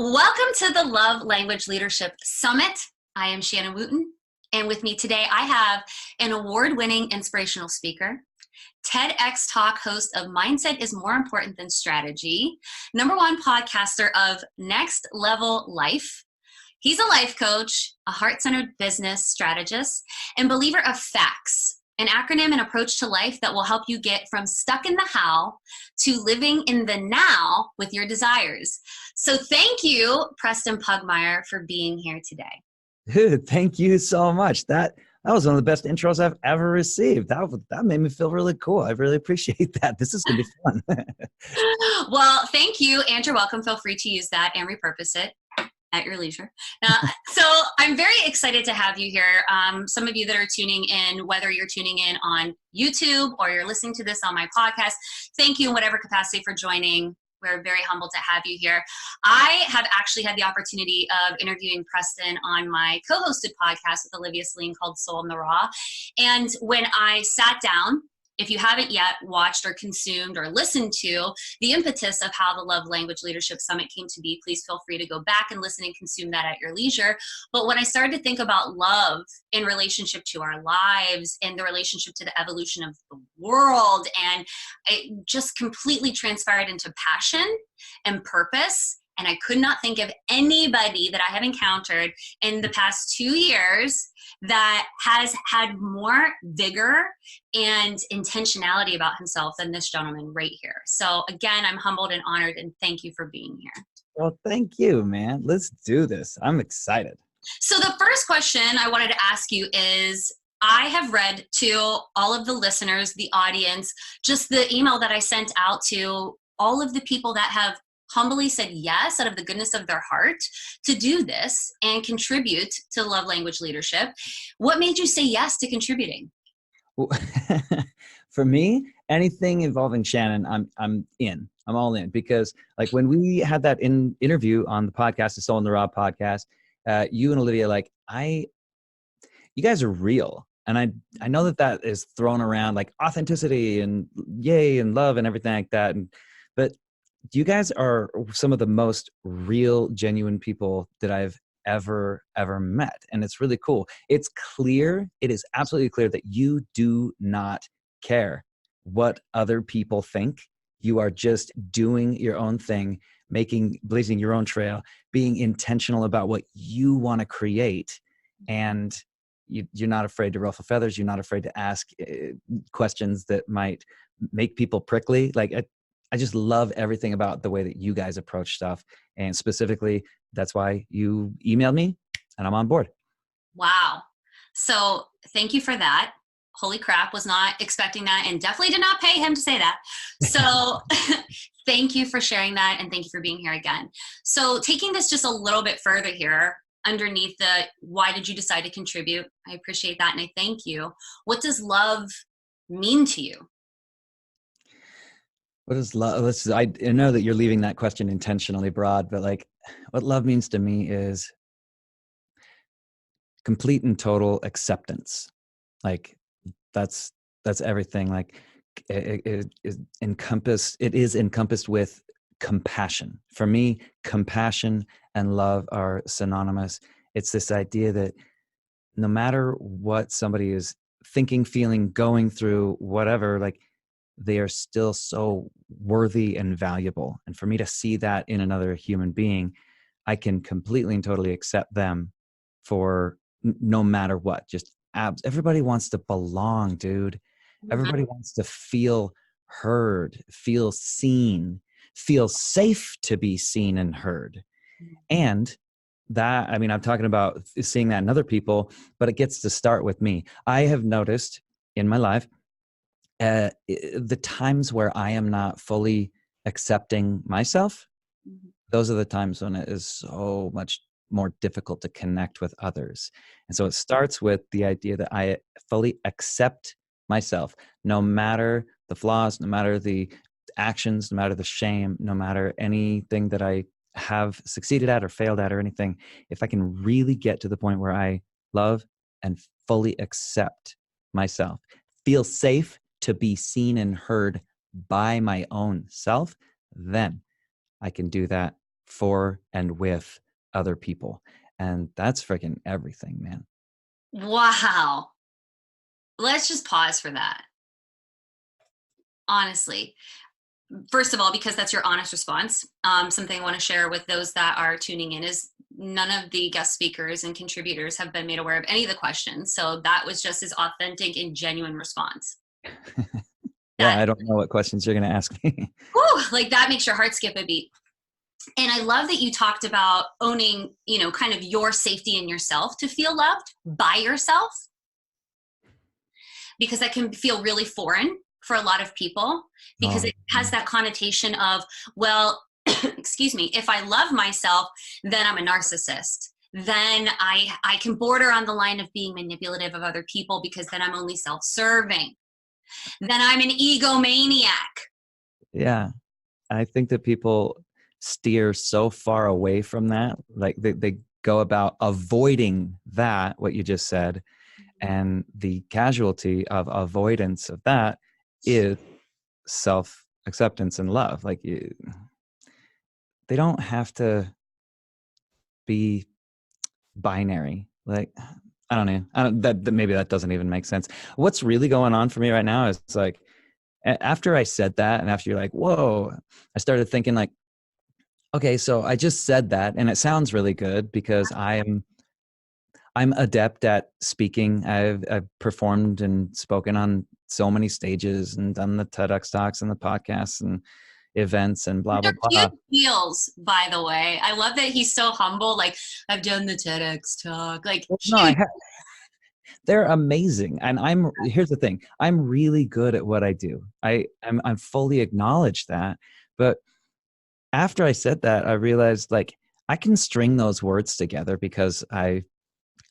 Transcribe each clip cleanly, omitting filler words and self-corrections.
Welcome to the Love Language Leadership Summit. I am Shannon Wooten, and with me today I have an award-winning inspirational speaker, TEDx talk host of Mindset is More Important Than Strategy, #1 podcaster of Next Level Life. He's a life coach, a heart-centered business strategist, and believer of F.A.C.T.S, an acronym and approach to life that will help you get from stuck in the how to living in the now with your desires. So thank you, Preston Pugmire, for being here today. Dude, thank you so much. That was one of the best intros I've ever received. That made me feel really cool. I really appreciate that. This is going to be fun. Well, thank you, and you're welcome. Feel free to use that and repurpose it at your leisure. So I'm very excited to have you here. Some of you that are tuning in, whether you're tuning in on YouTube or you're listening to this on my podcast, thank you in whatever capacity for joining. We're very humbled to have you here. I have actually had the opportunity of interviewing Preston on my co-hosted podcast with Olivia Celine called Soul in the Raw. And when I sat down, if you haven't yet watched or consumed or listened to the impetus of how the Love Language Leadership Summit came to be, please feel free to go back and listen and consume that at your leisure. But when I started to think about love in relationship to our lives and the relationship to the evolution of the world, and it just completely transpired into passion and purpose. And I could not think of anybody that I have encountered in the past 2 years that has had more vigor and intentionality about himself than this gentleman right here. So again, I'm humbled and honored, and thank you for being here. Well, thank you, man. Let's do this. I'm excited. So the first question I wanted to ask you is, I have read to all of the listeners, the audience, just the email that I sent out to all of the people that have humbly said yes out of the goodness of their heart to do this and contribute to love language leadership. What made you say yes to contributing? For me, anything involving Shannon, I'm in. I'm all in, because like when we had that interview on the podcast, the Soul in the Raw podcast, you and Olivia, you guys are real. And I know that is thrown around like authenticity and yay and love and everything like that. But you guys are some of the most real, genuine people that I've ever met. And it's really cool. It is absolutely clear that you do not care what other people think. You are just doing your own thing, blazing your own trail, being intentional about what you want to create. And you're not afraid to ruffle feathers. You're not afraid to ask questions that might make people prickly. I just love everything about the way that you guys approach stuff. And specifically, that's why you emailed me and I'm on board. Wow. So thank you for that. Holy crap, was not expecting that, and definitely did not pay him to say that. So thank you for sharing that, and thank you for being here again. So taking this just a little bit further here, underneath the why did you decide to contribute? I appreciate that and I thank you. What does love mean to you? What is love? I know that you're leaving that question intentionally broad, but what love means to me is complete and total acceptance. That's everything. It is encompassed with compassion. For me, compassion and love are synonymous. It's this idea that no matter what somebody is thinking, feeling, going through, whatever, they are still so worthy and valuable. And for me to see that in another human being, I can completely and totally accept them for no matter what. Everybody wants to belong, dude. Mm-hmm. Everybody wants to feel heard, feel seen, feel safe to be seen and heard. Mm-hmm. And that, I'm talking about seeing that in other people, but it gets to start with me. I have noticed in my life, the times where I am not fully accepting myself, mm-hmm. those are the times when it is so much more difficult to connect with others. And so it starts with the idea that I fully accept myself, no matter the flaws, no matter the actions, no matter the shame, no matter anything that I have succeeded at or failed at or anything. If I can really get to the point where I love and fully accept myself, feel safe to be seen and heard by my own self, then I can do that for and with other people. And that's freaking everything, man. Wow. Let's just pause for that. Honestly, first of all, because that's your honest response, something I want to share with those that are tuning in is none of the guest speakers and contributors have been made aware of any of the questions. So that was just as authentic and genuine response. Yeah, That, I don't know what questions you're going to ask me. whew, like that makes your heart skip a beat. And I love that you talked about owning, kind of your safety in yourself to feel loved by yourself, because that can feel really foreign for a lot of people, because it has that connotation of, well, excuse me, if I love myself, then I'm a narcissist. Then I can border on the line of being manipulative of other people, because then I'm only self-serving. Then I'm an egomaniac. Yeah. I think that people steer so far away from that. Like they go about avoiding that, what you just said. And the casualty of avoidance of that is self-acceptance and love. Like they don't have to be binary. Like, I don't know. That maybe that doesn't even make sense. What's really going on for me right now is like, after I said that, and after you're like, whoa, I started thinking like, okay, so I just said that, and it sounds really good because I'm adept at speaking. I've performed and spoken on so many stages and done the TEDx talks and the podcasts and events and blah blah They're blah. cute heels, by the way. I love that he's so humble. Like, I've done the TEDx talk. Like, Well, no, huge. they're amazing, and here's the thing: I'm really good at what I do. I'm fully acknowledge that, but after I said that, I realized like I can string those words together because I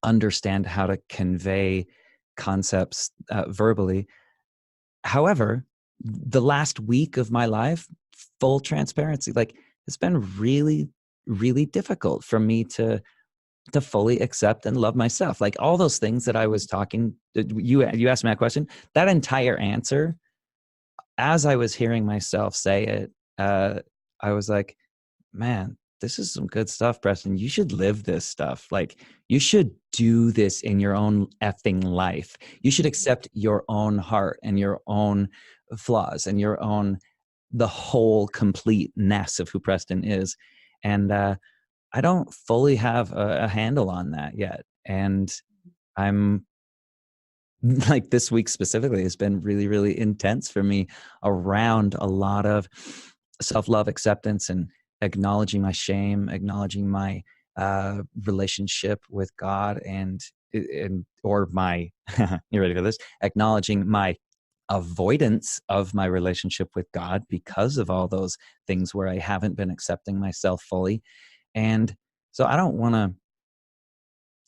understand how to convey concepts verbally. However, the last week of my life, full transparency, like it's been really, really difficult for me to fully accept and love myself. Like all those things that I was talking, you asked me that question, that entire answer, as I was hearing myself say it, I was like, man, this is some good stuff, Preston. You should live this stuff. Like you should do this in your own effing life. You should accept your own heart and your own flaws and your own, the whole completeness of who Preston is. And I don't fully have a handle on that yet. And I'm like this week specifically has been really, really intense for me around a lot of self-love, acceptance, and acknowledging my shame, acknowledging my relationship with God, and or my you ready for this? Acknowledging my avoidance of my relationship with God because of all those things where I haven't been accepting myself fully. And so I don't want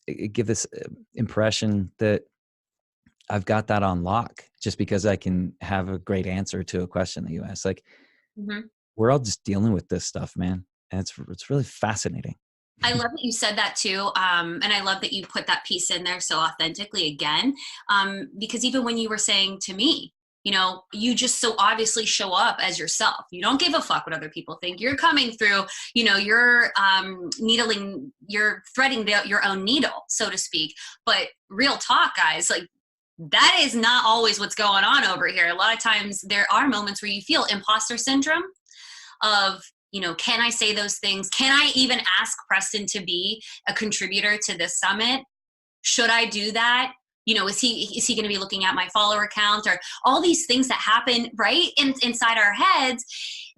to give this impression that I've got that on lock just because I can have a great answer to a question that you asked. Like, Mhm. we're all just dealing with this stuff, man. And it's really fascinating. I love that you said that too. And I love that you put that piece in there so authentically again. Because even when you were saying to me, you just so obviously show up as yourself. You don't give a fuck what other people think. You're coming through, you're you're threading your own needle, so to speak. But real talk, guys, like that is not always what's going on over here. A lot of times there are moments where you feel imposter syndrome of, can I say those things? Can I even ask Preston to be a contributor to this summit? Should I do that? Is he going to be looking at my follower count, or all these things that happen right inside our heads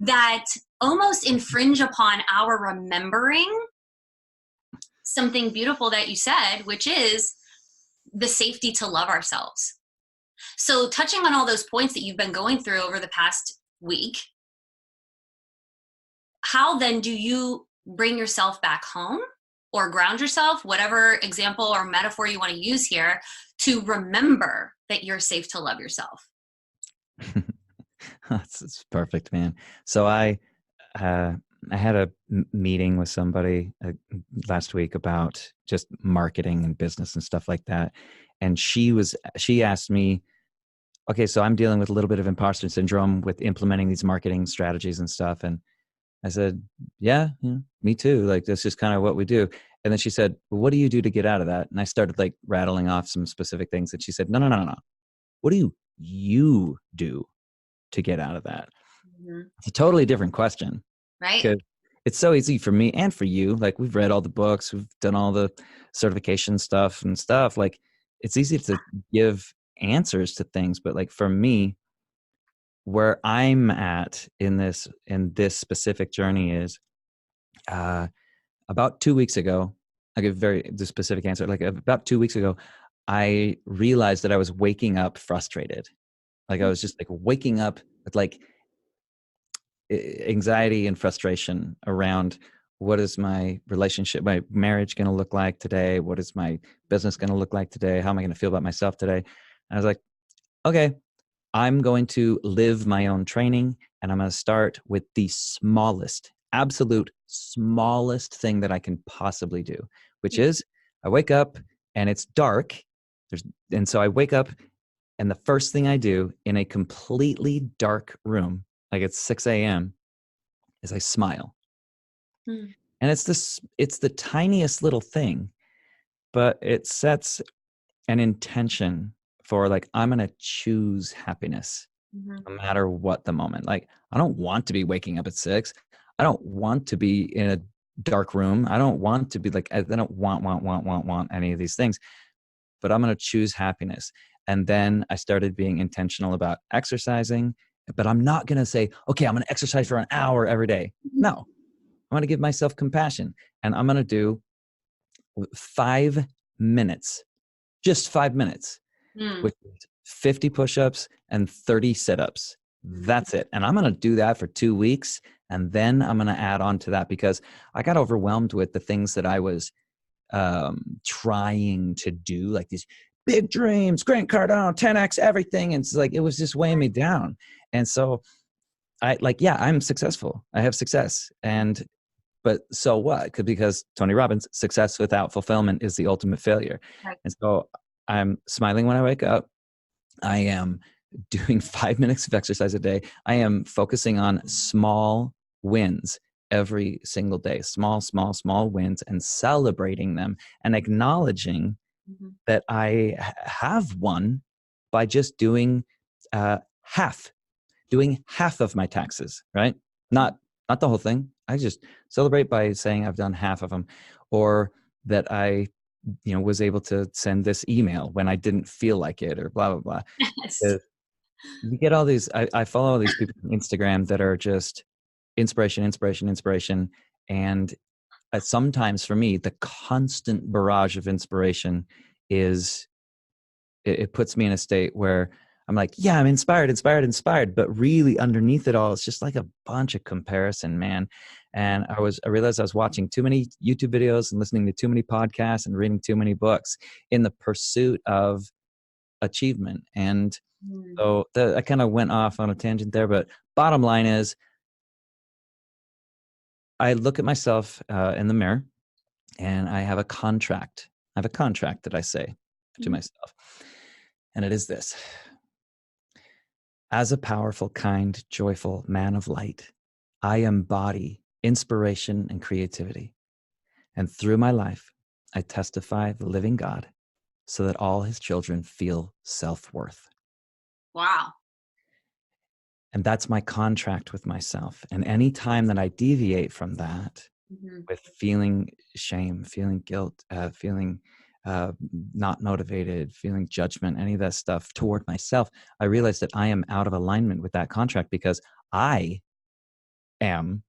that almost infringe upon our remembering something beautiful that you said, which is the safety to love ourselves. So touching on all those points that you've been going through over the past week, how then do you bring yourself back home or ground yourself, whatever example or metaphor you want to use here, to remember that you're safe to love yourself? It's perfect, man. So I had a meeting with somebody last week about just marketing and business and stuff like that. And she asked me, okay, so I'm dealing with a little bit of imposter syndrome with implementing these marketing strategies and stuff. And I said, yeah, me too. Like, that's just kind of what we do. And then she said, well, what do you do to get out of that? And I started like rattling off some specific things. And she said, no, no, no, no, no. What do you do to get out of that? Mhm. It's a totally different question, Right. because it's so easy for me and for you. Like, we've read all the books, we've done all the certification stuff and stuff. Like, it's easy to give answers to things. But like for me, where I'm at in this specific journey is, uh, about 2 weeks ago, I give the specific answer. Like about 2 weeks ago, I realized that I was waking up frustrated. Like I was just like waking up with like anxiety and frustration around, what is my relationship, my marriage going to look like today? What is my business going to look like today? How am I going to feel about myself today? And I was like, okay, I'm going to live my own training, and I'm going to start with the absolute smallest thing that I can possibly do, which is I wake up and it's dark. And so I wake up, and the first thing I do in a completely dark room, like it's 6 a.m., is I smile. Mm. And it's the tiniest little thing, but it sets an intention for like, I'm going to choose happiness Mhm. no matter what the moment. Like, I don't want to be waking up at 6. I don't want to be in a dark room. I don't want to be like, I don't want any of these things, but I'm going to choose happiness. And then I started being intentional about exercising, but I'm not going to say, okay, I'm going to exercise for an hour every day. No, I'm going to give myself compassion, and I'm going to do 5 minutes, just 5 minutes, Mm. which is 50 push-ups and 30 sit-ups. That's it. And I'm going to do that for 2 weeks. And then I'm going to add on to that, because I got overwhelmed with the things that I was trying to do, like these big dreams, Grant Cardone, 10X, everything. And it's like, it was just weighing me down. And so I'm successful. I have success. But so what? Because Tony Robbins, success without fulfillment is the ultimate failure. Right. And so I'm smiling when I wake up. I am doing 5 minutes of exercise a day. I am focusing on small wins every single day, small wins, and celebrating them and acknowledging Mhm. that I have won by just uh, half doing half of my taxes, right? Not not the whole thing. I just celebrate by saying I've done half of them, or that I, was able to send this email when I didn't feel like it, or blah blah blah. Yes. Uh, You get all these. I follow all these people on Instagram that are just inspiration, inspiration, inspiration, and sometimes for me, the constant barrage of inspiration is it puts me in a state where I'm like, yeah, I'm inspired, inspired, inspired. But really underneath it all, it's just like a bunch of comparison, man. And I realized I was watching too many YouTube videos and listening to too many podcasts and reading too many books in the pursuit of achievement. And Mm. so I kind of went off on a tangent there, but bottom line is, I look at myself in the mirror, and I have a contract. I have a contract that I say to Mhm. myself. And it is this: as a powerful, kind, joyful man of light, I embody inspiration and creativity. And through my life, I testify the living God, so that all his children feel self-worth. Wow. And that's my contract with myself. And any time that I deviate from that, Mhm. with feeling shame, feeling guilt, feeling uh, not motivated, feeling judgment, any of that stuff toward myself, I realize that I am out of alignment with that contract, because I am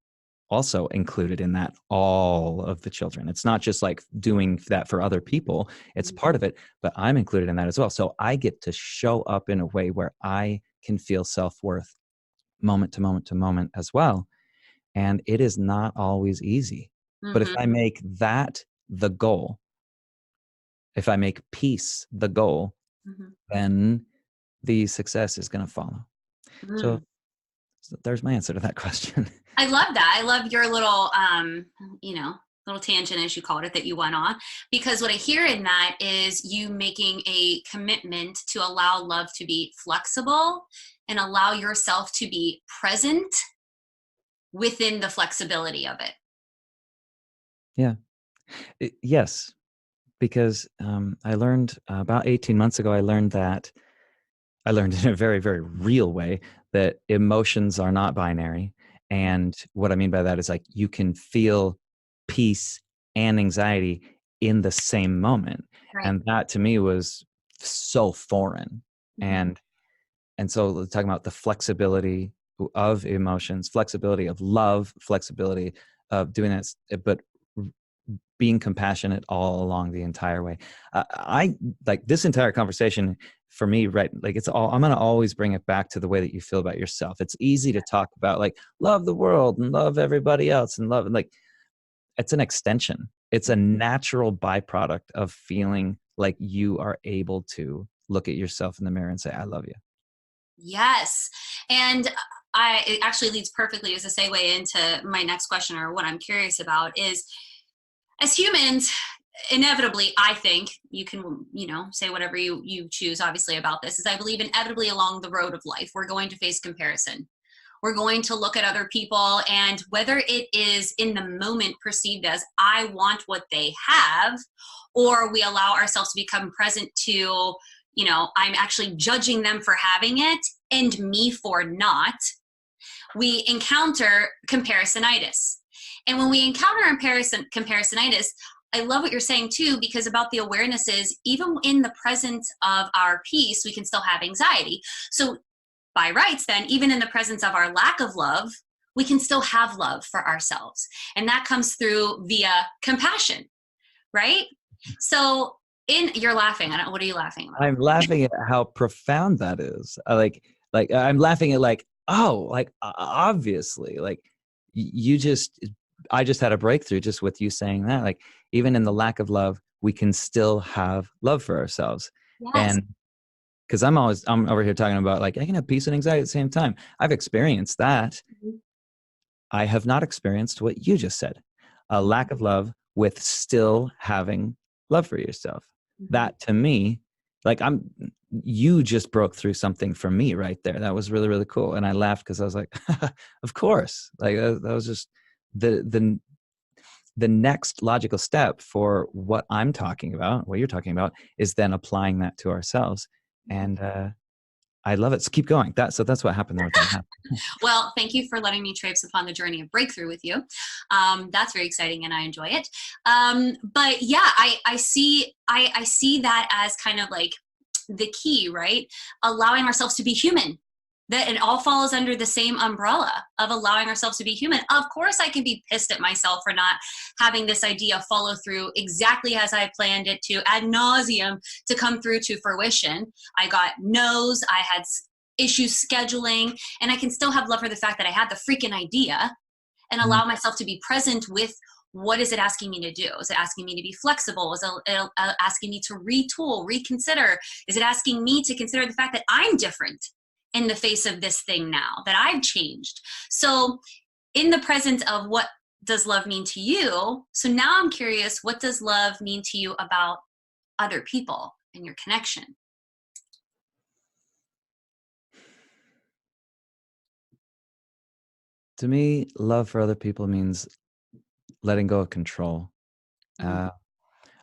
also included in that, all of the children. It's not just like doing that for other people, it's part of it, but I'm included in that as well. So I get to show up in a way where I can feel self-worth moment to moment to moment as well. And it is not always easy. But if Mhm. I make that the goal, if I make peace the goal, Mhm. then the success is going to follow. So, Mm. so there's my answer to that question. I love that. I love your little, you know, little tangent, as you called it, that you went on, because what I hear in that is you making a commitment to allow love to be flexible and allow yourself to be present within the flexibility of it. Yeah. Yes. Because I learned about 18 months ago, I learned in a very, very real way that emotions are not binary. And what I mean by that is like you can feel peace and anxiety in the same moment. Right. And that to me was so foreign. Mhm. And so talking about the flexibility of emotions, flexibility of love, flexibility of doing this, but being compassionate all along the entire way. I like this entire conversation for me, right? Like it's all, I'm going to always bring it back to the way that you feel about yourself. It's easy to talk about like love the world and love everybody else and love, and like it's an extension. It's a natural byproduct of feeling like you are able to look at yourself in the mirror and say, I love you. Yes. And it actually leads perfectly as a segue into my next question, or what I'm curious about is, as humans, inevitably, I think you can, say whatever you choose, obviously, about this, is I believe inevitably along the road of life, we're going to face comparison. We're going to look at other people, and whether it is in the moment perceived as I want what they have, or we allow ourselves to become present to, I'm actually judging them for having it and me for not, we encounter comparisonitis. And when we encounter comparisonitis, I love what you're saying too, because about the awareness is even in the presence of our peace, we can still have anxiety. So by rights, then, even in the presence of our lack of love, we can still have love for ourselves. And that comes through via compassion, right? So you're laughing. I don't, what are you laughing about? I'm laughing at how profound that is. Like I'm laughing at like, oh, like obviously, like you just, I just had a breakthrough just with you saying that. Like even in the lack of love, we can still have love for ourselves. Yes. And because I'm over here talking about like I can have peace and anxiety at the same time. I've experienced that. Mhm. I have not experienced what you just said, a lack of love with still having love for yourself. Mhm. That to me, like you just broke through something for me right there. That was really, really cool. And I laughed because I was like, of course, like that was just the, the next logical step for what I'm talking about, what you're talking about is then applying that to ourselves. And, I love it. So keep going. So that's what happened there with that. Well, thank you for letting me traipse upon the journey of breakthrough with you. That's very exciting, and I enjoy it. But yeah, I see that as kind of like the key, right? Allowing ourselves to be human. That it all falls under the same umbrella of allowing ourselves to be human. Of course, I can be pissed at myself for not having this idea follow through exactly as I planned it to, ad nauseum, to come through to fruition. I got no's, I had issues scheduling, and I can still have love for the fact that I had the freaking idea, and Mhm. allow myself to be present with what is it asking me to do? Is it asking me to be flexible? Is it asking me to retool, reconsider? Is it asking me to consider the fact that I'm different in the face of this thing now, that I've changed? So in the presence of what does love mean to you, so now I'm curious, what does love mean to you about other people and your connection? To me, love for other people means letting go of control. Mm. Uh,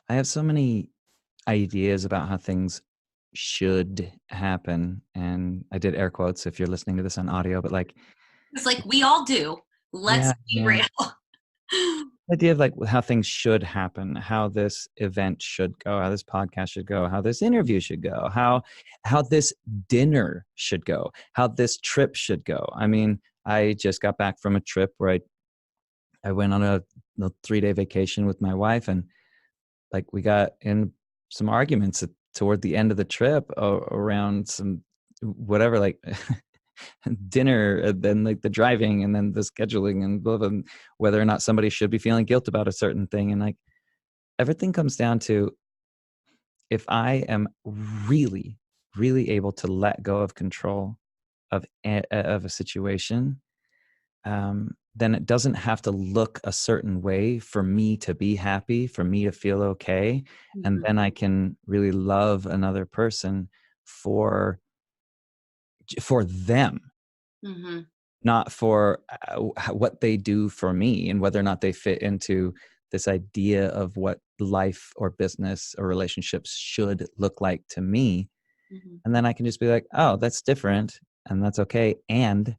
I have so many ideas about how things should happen. And I did air quotes if you're listening to this on audio, but like, It's like we all do. Let's yeah, be yeah. real. The idea of like how things should happen, how this event should go, how this podcast should go, how this interview should go, how this dinner should go, how this trip should go. I mean, I just got back from a trip where I went on a 3-day vacation with my wife, and like we got in some arguments toward the end of the trip around some whatever, like dinner, and then like the driving, and then the scheduling, and blah, blah, and whether or not somebody should be feeling guilt about a certain thing. And like everything comes down to if I am really, really able to let go of control of a situation, then it doesn't have to look a certain way for me to be happy, for me to feel okay. And Mhm. then I can really love another person for them. Mhm. not for what they do for me and whether or not they fit into this idea of what life or business or relationships should look like to me. Mm-hmm. And then I can just be like, oh, that's different and that's okay. And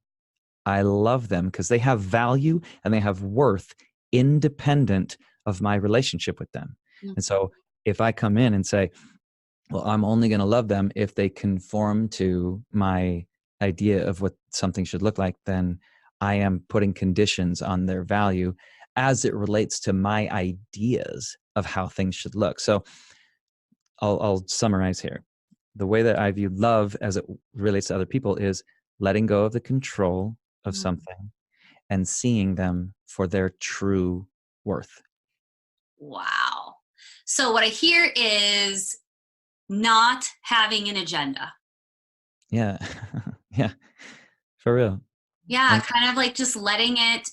I love them because they have value and they have worth independent of my relationship with them. And so if I come in and say, well, I'm only going to love them if they conform to my idea of what something should look like, then I am putting conditions on their value as it relates to my ideas of how things should look. So I'll summarize here. The way that I view love as it relates to other people is letting go of the control of Mm-hmm. something and seeing them for their true worth. Wow. So what I hear is not having an agenda. Yeah. Yeah. For real. Yeah, And kind of like just letting it,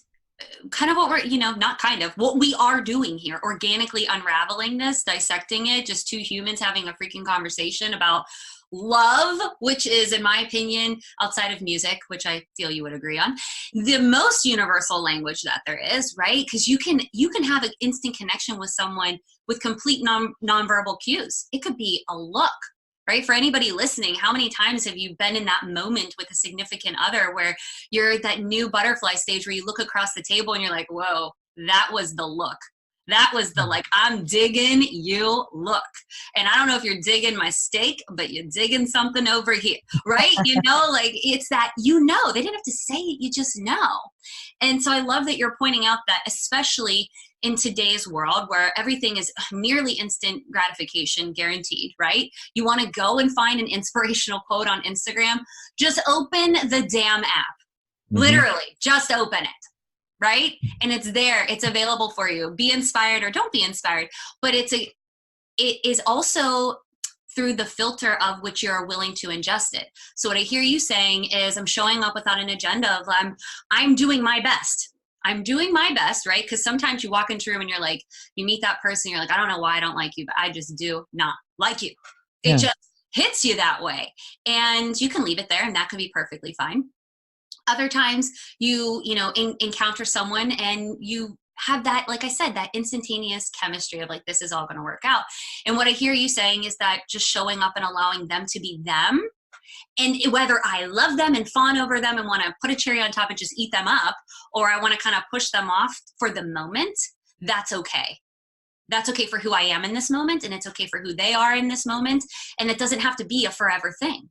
kind of what we're, not kind of, what we are doing here, organically unraveling this, dissecting it, just two humans having a freaking conversation about love, which is, in my opinion, outside of music, which I feel you would agree on, the most universal language that there is, right? Because you can have an instant connection with someone with complete nonverbal cues. It could be a look, right? For anybody listening, how many times have you been in that moment with a significant other where you're at that new butterfly stage where you look across the table and you're like, whoa, that was the look. That was the, like, I'm digging you look. And I don't know if you're digging my steak, but you're digging something over here, right? Like, it's that, they didn't have to say it, you just know. And so I love that you're pointing out that, especially in today's world where everything is nearly instant gratification guaranteed, right? You want to go and find an inspirational quote on Instagram, just open the damn app. Literally, just open it, right? And it's there, it's available for you. Be inspired or don't be inspired, but it is also through the filter of which you're willing to ingest it. So what I hear you saying is, I'm showing up without an agenda of I'm doing my best. I'm doing my best, right? Because sometimes you walk into a room and you're like, you meet that person, you're like, I don't know why I don't like you, but I just do not like you. It just hits you that way. And you can leave it there, and that could be perfectly fine. Other times you encounter someone and you have that, like I said, that instantaneous chemistry of like, this is all going to work out. And what I hear you saying is that just showing up and allowing them to be them. And whether I love them and fawn over them and want to put a cherry on top and just eat them up, or I want to kind of push them off for the moment, that's okay. That's okay for who I am in this moment, and it's okay for who they are in this moment. And it doesn't have to be a forever thing.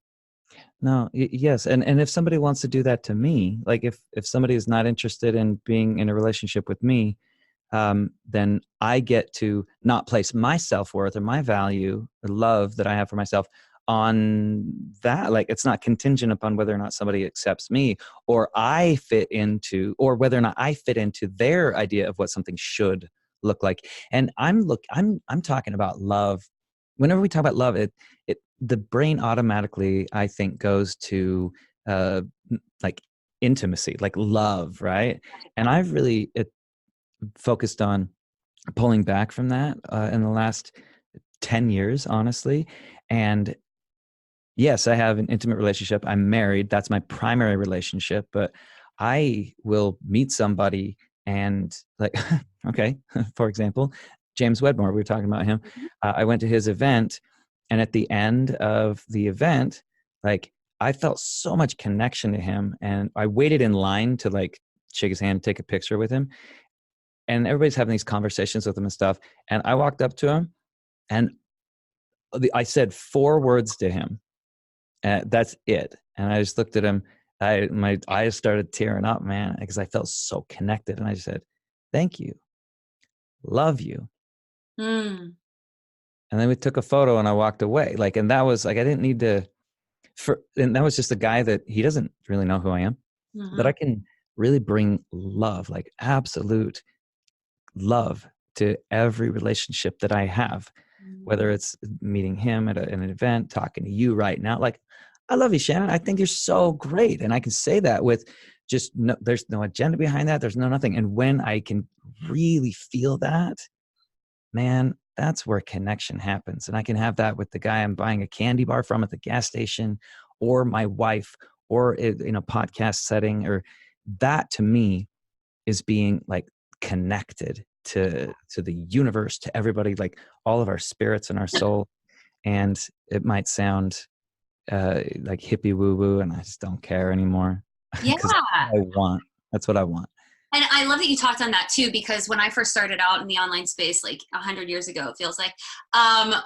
No, yes. And if somebody wants to do that to me, like if somebody is not interested in being in a relationship with me, then I get to not place my self-worth or my value or love that I have for myself on that. Like, it's not contingent upon whether or not somebody accepts me or I fit into, or whether or not I fit into their idea of what something should look like. And I'm talking about love. Whenever we talk about love, the brain automatically, I think, goes to like intimacy, like love, right? And I've really focused on pulling back from that in the last 10 years, honestly. And yes, I have an intimate relationship. I'm married. That's my primary relationship. But I will meet somebody and, like, okay, for example, James Wedmore, we were talking about him. I went to his event, and at the end of the event, like, I felt so much connection to him, and I waited in line to like shake his hand, take a picture with him. And everybody's having these conversations with him and stuff. And I walked up to him and I said 4 words to him. That's it. And I just looked at him. My eyes started tearing up, man, because I felt so connected. And I just said, thank you. Love you. Mm. And then we took a photo and I walked away. Like, and that was like, I didn't need to, and that was just a guy that he doesn't really know who I am, but I can really bring love, like absolute love, to every relationship that I have, whether it's meeting him at an event, talking to you right now. Like, I love you, Shannon. I think you're so great. And I can say that with just there's no agenda behind that. There's no nothing. And when I can really feel that, man, that's where connection happens. And I can have that with the guy I'm buying a candy bar from at the gas station, or my wife, or in a podcast setting, or that to me is being like connected to the universe, to everybody, like all of our spirits and our soul. And it might sound like hippie woo woo, and I just don't care anymore Yeah. because that's what I want. And I love that you talked on that too, because when I first started out in the online space, like 100 years ago, it feels like,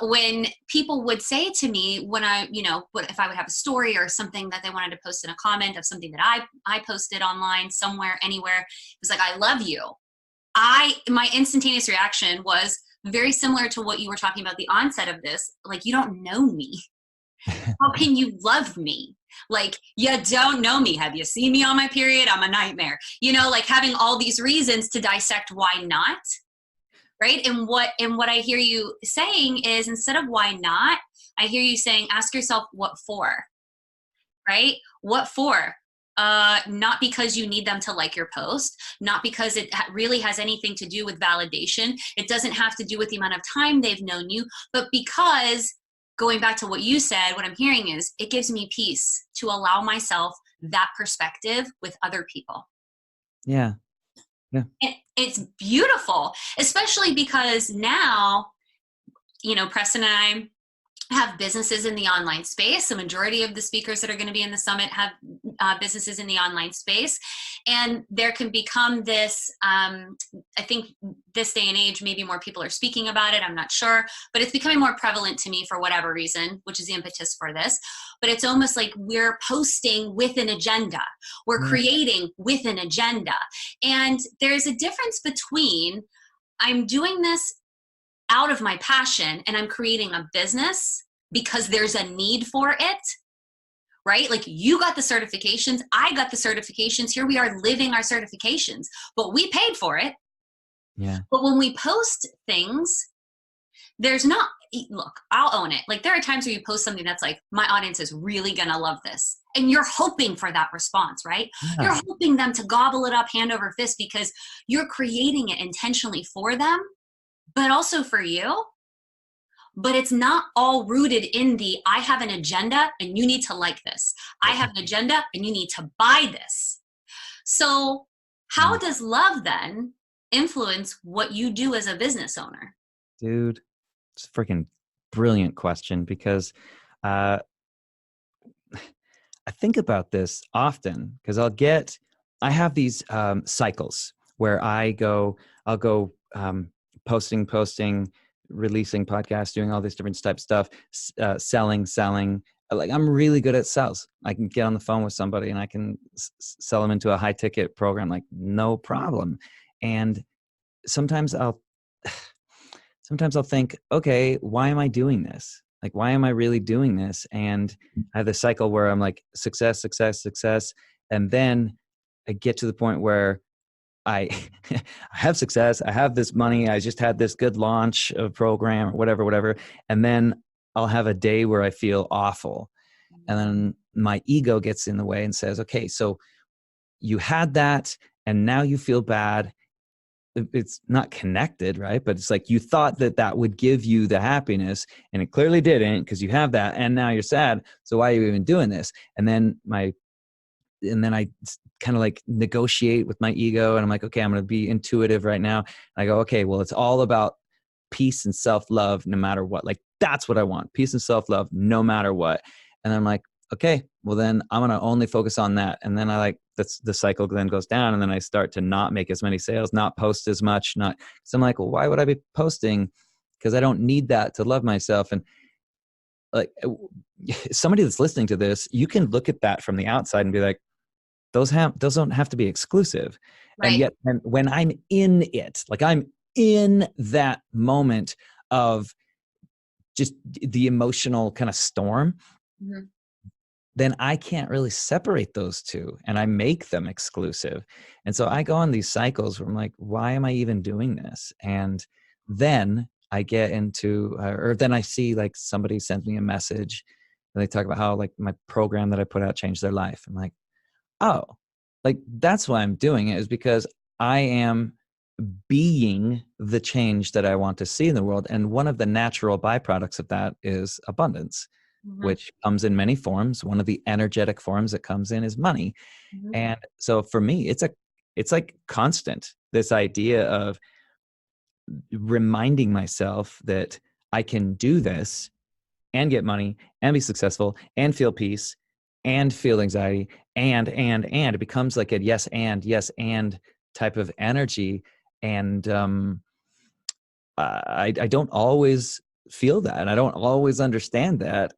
when people would say to me, when I, if I would have a story or something that they wanted to post in a comment of something that I posted online somewhere, anywhere, it was like, I love you. My instantaneous reaction was very similar to what you were talking about, the onset of this. Like, you don't know me. How can you love me? Like, you don't know me. Have you seen me on my period? I'm a nightmare. Like having all these reasons to dissect why not, right? And what I hear you saying is, instead of why not, I hear you saying, ask yourself what for, right? What for? Not because you need them to like your post, not because it really has anything to do with validation. It doesn't have to do with the amount of time they've known you, but because, going back to what you said, what I'm hearing is, it gives me peace to allow myself that perspective with other people. Yeah. It's beautiful, especially because now, Preston and I have businesses in the online space. The majority of the speakers that are going to be in the summit have businesses in the online space. And there can become this, I think this day and age, maybe more people are speaking about it. I'm not sure, but it's becoming more prevalent to me for whatever reason, which is the impetus for this. But it's almost like we're posting with an agenda. We're creating with an agenda. And there's a difference between, I'm doing this out of my passion and I'm creating a business because there's a need for it, right? Like, you got the certifications, I got the certifications, here we are living our certifications, but we paid for it. Yeah. But when we post things, there's not, look, I'll own it. Like, there are times where you post something that's like, my audience is really gonna love this. And you're hoping for that response, right? Yeah. You're hoping them to gobble it up hand over fist because you're creating it intentionally for them, but also for you. But it's not all rooted in the, I have an agenda and you need to like this. I have an agenda and you need to buy this. So how does love then influence what you do as a business owner? Dude, it's a freaking brilliant question, because I think about this often, because I have these cycles where I'll go posting, releasing podcasts, doing all this different type of stuff, selling. Like, I'm really good at sales. I can get on the phone with somebody and I can sell them into a high ticket program, like no problem. And sometimes I'll think, okay, why am I doing this? Like, why am I really doing this? And I have this cycle where I'm like, success. And then I get to the point where I have success. I have this money. I just had this good launch of program or whatever. And then I'll have a day where I feel awful. And then my ego gets in the way and says, okay, so you had that and now you feel bad. It's not connected, right? But it's like, you thought that would give you the happiness and it clearly didn't, because you have that and now you're sad. So why are you even doing this? And then I kind of like negotiate with my ego and I'm like, okay, I'm going to be intuitive right now. And I go, okay, well, it's all about peace and self-love no matter what. Like, that's what I want. Peace and self-love no matter what. And I'm like, okay, well then I'm going to only focus on that. And then that's the cycle then goes down. And then I start to not make as many sales, not post as much, so I'm like, well, why would I be posting? Because I don't need that to love myself. And like, somebody that's listening to this, you can look at that from the outside and be like, those don't have to be exclusive. Right. And yet, when I'm in it, like I'm in that moment of just the emotional kind of storm, then I can't really separate those two and I make them exclusive. And so I go on these cycles where I'm like, why am I even doing this? And then I get into, or then I see like somebody sends me a message and they talk about how like my program that I put out changed their life. I'm like, oh, like that's why I'm doing it, is because I am being the change that I want to see in the world. And one of the natural byproducts of that is abundance. Mm-hmm. which comes in many forms. One of the energetic forms that comes in is money. Mm-hmm. And so for me, it's like constant, this idea of reminding myself that I can do this and get money and be successful and feel peace and feel anxiety and it becomes like a yes and type of energy. And I don't always feel that, and I don't always understand that.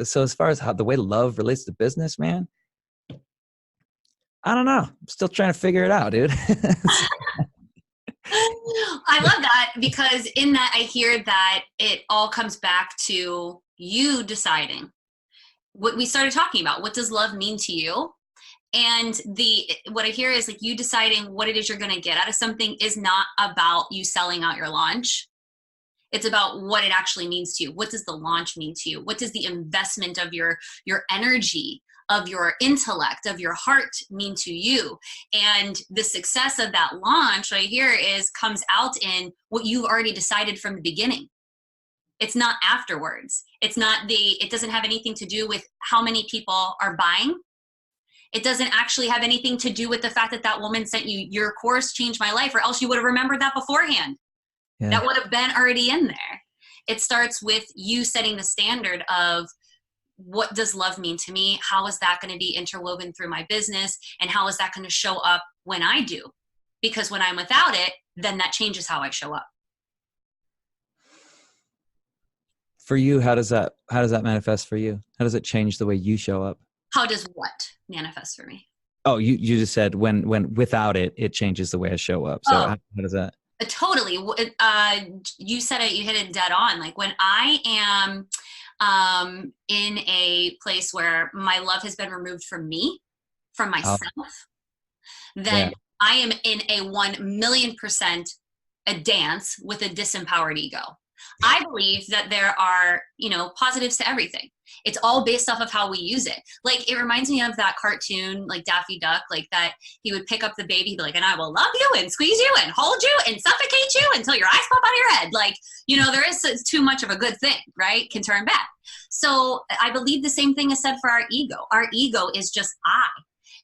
So as far as how the way love relates to business, man, I don't know. I'm still trying to figure it out, dude. I love that, because in that I hear that it all comes back to you deciding what we started talking about. What does love mean to you? And what I hear is like you deciding what it is you're going to get out of something is not about you selling out your launch. It's about what it actually means to you. What does the launch mean to you? What does the investment of your energy, of your intellect, of your heart mean to you? And the success of that launch right here comes out in what you've already decided from the beginning. It's not afterwards. It doesn't have anything to do with how many people are buying. It doesn't actually have anything to do with the fact that that woman sent you your course changed my life, or else you would have remembered that beforehand. Yeah. That would have been already in there. It starts with you setting the standard of what does love mean to me? How is that going to be interwoven through my business? And how is that going to show up when I do? Because when I'm without it, then that changes how I show up. For you, how does that manifest for you? How does it change the way you show up? How does what manifest for me? Oh, you just said when without it, it changes the way I show up. So how does that? Totally. You said it, you hit it dead on. Like when I am in a place where my love has been removed from me, from myself, then I am in a 1,000,000% a dance with a disempowered ego. I believe that there are, positives to everything. It's all based off of how we use it. Like, it reminds me of that cartoon, like Daffy Duck, like that he would pick up the baby, he'd be like, and I will love you and squeeze you and hold you and suffocate you until your eyes pop out of your head. Like, there is too much of a good thing, right? Can turn bad. So I believe the same thing is said for our ego. Our ego is just I.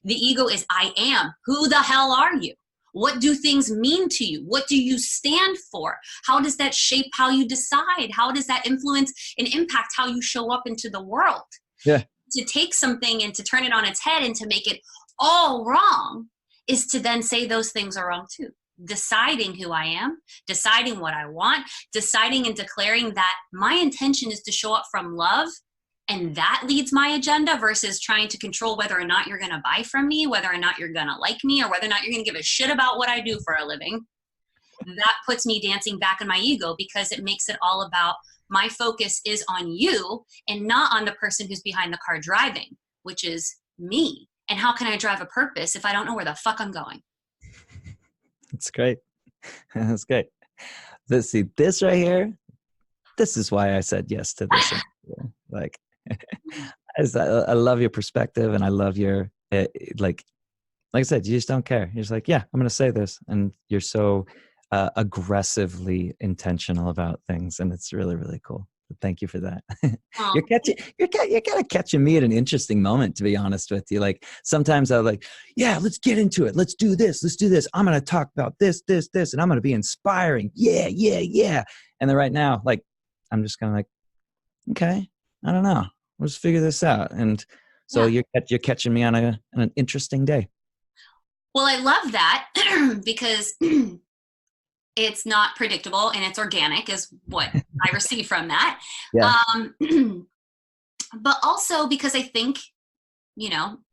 The ego is I am. Who the hell are you? What do things mean to you? What do you stand for? How does that shape how you decide? How does that influence and impact how you show up into the world? Yeah. To take something and to turn it on its head and to make it all wrong is to then say those things are wrong too. Deciding who I am, deciding what I want, deciding and declaring that my intention is to show up from love, and that leads my agenda, versus trying to control whether or not you're going to buy from me, whether or not you're going to like me, or whether or not you're going to give a shit about what I do for a living. That puts me dancing back in my ego, because it makes it all about my focus is on you and not on the person who's behind the car driving, which is me. And how can I drive a purpose if I don't know where the fuck I'm going? That's great. That's great. Let's see, this right here, this is why I said yes to this. Like, I love your perspective, and I love your, like I said, you just don't care. You're just like, yeah, I'm going to say this. And you're so aggressively intentional about things. And it's really, really cool. Thank you for that. You're kind of catching me at an interesting moment, to be honest with you. Like, sometimes I'm like, yeah, let's get into it. Let's do this. Let's do this. I'm going to talk about this, and I'm going to be inspiring. Yeah. And then right now, like, I'm just kind of like, okay, I don't know. Let's figure this out. And so you're catching me on an interesting day. Well, I love that because it's not predictable and it's organic is what I receive from that. Yeah. But also because I think,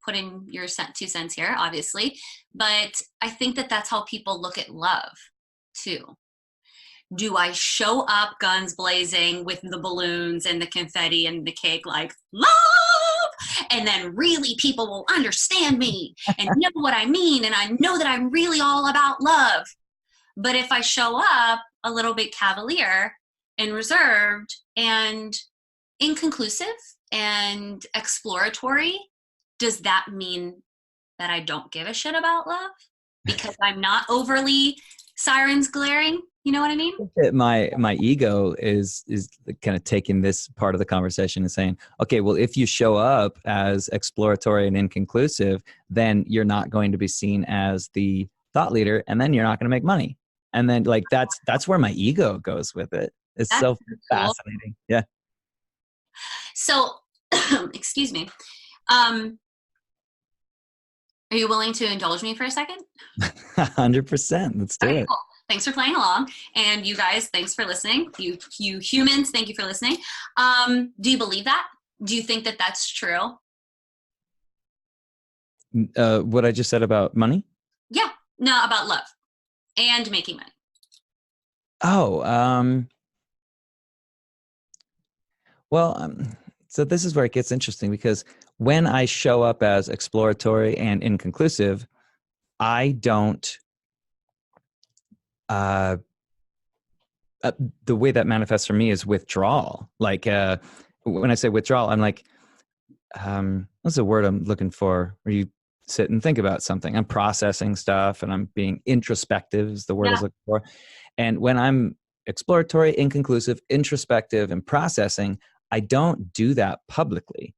put in your 2 cents here, obviously, but I think that that's how people look at love too. Do I show up guns blazing with the balloons and the confetti and the cake like love? And then really people will understand me and know what I mean. And I know that I'm really all about love. But if I show up a little bit cavalier and reserved and inconclusive and exploratory, does that mean that I don't give a shit about love? Because I'm not overly sirens glaring. You know what I mean? My ego is kind of taking this part of the conversation and saying, okay, well, if you show up as exploratory and inconclusive, then you're not going to be seen as the thought leader, and then you're not going to make money. And then like that's where my ego goes with it. It's That's so cool. fascinating. Yeah. So, excuse me. Are you willing to indulge me for a second? 100%. Let's do Okay, it. cool. Thanks for playing along. And you guys, thanks for listening. You humans, thank you for listening. Do you believe that? Do you think that that's true? What I just said about money? Yeah. No, about love and making money. Oh, well, so this is where it gets interesting, because when I show up as exploratory and inconclusive, I don't, uh, the way that manifests for me is withdrawal. Like, when I say withdrawal, I'm like, what's the word I'm looking for? Where you sit and think about something. I'm processing stuff and I'm being introspective is the word I was looking for. And when I'm exploratory, inconclusive, introspective, and processing, I don't do that publicly.